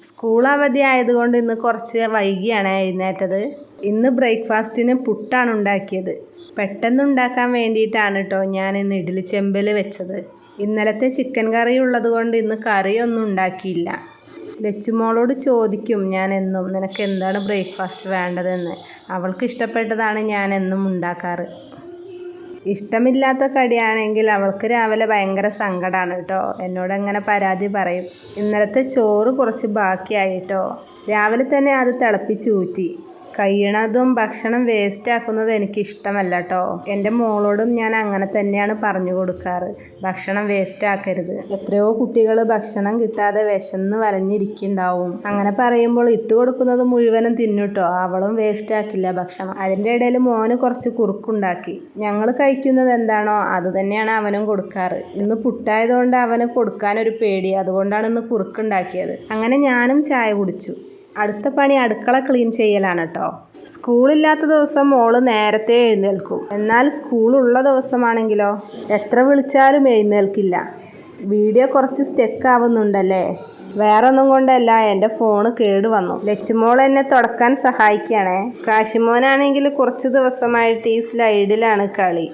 School അവധി ആയതുകൊണ്ട് ഇന്ന് കുറച്ച് വൈകിയാണ് എഴുന്നേറ്റത്. ഇന്ന് ബ്രേക്ക്ഫാസ്റ്റിന് പുട്ടാണ് ഉണ്ടാക്കിയത്. പെട്ടെന്ന് ഉണ്ടാക്കാൻ വേണ്ടിയിട്ടാണ് കേട്ടോ ഞാൻ ഇന്ന് ഇഡ്ഡലി ചെമ്പിൽ വെച്ചത്. ഇന്നലത്തെ ചിക്കൻ കറി ഉള്ളത് കൊണ്ട് ഇന്ന് കറിയൊന്നും ഉണ്ടാക്കിയില്ല. ലച്ചുമോളോട് ചോദിക്കും ഞാൻ എന്നും, നിനക്ക് എന്താണ് ബ്രേക്ക്ഫാസ്റ്റ് വേണ്ടതെന്ന്. അവൾക്ക് ഇഷ്ടപ്പെട്ടതാണ് ഞാൻ എന്നും ഉണ്ടാക്കാറ്. ഇഷ്ടമില്ലാത്ത കടിയാണെങ്കിൽ അവൾക്ക് രാവിലെ ഭയങ്കര സങ്കടമാണ് കേട്ടോ. എന്നോട് അങ്ങനെ പരാതി പറയും. ഇന്നലത്തെ ചോറ് കുറച്ച് ബാക്കിയായി കേട്ടോ. രാവിലെ തന്നെ അത് തിളപ്പിച്ച് ഊറ്റി. കഴിയണതും ഭക്ഷണം വേസ്റ്റ് ആക്കുന്നത് എനിക്ക് ഇഷ്ടമല്ല കേട്ടോ. എൻ്റെ മോളോടും ഞാൻ അങ്ങനെ തന്നെയാണ് പറഞ്ഞു കൊടുക്കാറ്, ഭക്ഷണം വേസ്റ്റ് ആക്കരുത്. എത്രയോ കുട്ടികൾ ഭക്ഷണം കിട്ടാതെ വിശന്ന് വലഞ്ഞിരിക്കുന്നുണ്ടാവും. അങ്ങനെ പറയുമ്പോൾ ഇട്ട് കൊടുക്കുന്നത് മുഴുവനും തിന്നുട്ടോ. അവളും വേസ്റ്റ് ആക്കില്ല ഭക്ഷണം. അതിൻ്റെ ഇടയിൽ മോന് കുറച്ച് കുറുക്കുണ്ടാക്കി. ഞങ്ങൾ കഴിക്കുന്നത് എന്താണോ അത് തന്നെയാണ് അവനും കൊടുക്കാറ്. ഇന്ന് പുട്ടായതുകൊണ്ട് അവന് കൊടുക്കാനൊരു പേടി, അതുകൊണ്ടാണ് ഇന്ന് കുറുക്കുണ്ടാക്കിയത്. അങ്ങനെ ഞാനും ചായ കുടിച്ചു. അടുത്ത പണി അടുക്കള ക്ലീൻ ചെയ്യലാണ് കേട്ടോ. സ്കൂളില്ലാത്ത ദിവസം മോള് നേരത്തെ എഴുന്നേൽക്കും. എന്നാൽ സ്കൂളുള്ള ദിവസമാണെങ്കിലോ എത്ര വിളിച്ചാലും എഴുന്നേൽക്കില്ല. വീഡിയോ കുറച്ച് സ്റ്റക്ക് ആവുന്നുണ്ടല്ലേ? വേറൊന്നും കൊണ്ടല്ല, എൻ്റെ ഫോണ് കേടുവന്നു. ലച്ചുമോൾ എന്നെ തുടക്കാൻ സഹായിക്കുകയാണേ. കാശിമോനാണെങ്കിൽ കുറച്ച് ദിവസമായിട്ട് ഈ സ്ലൈഡിലാണ് കളി.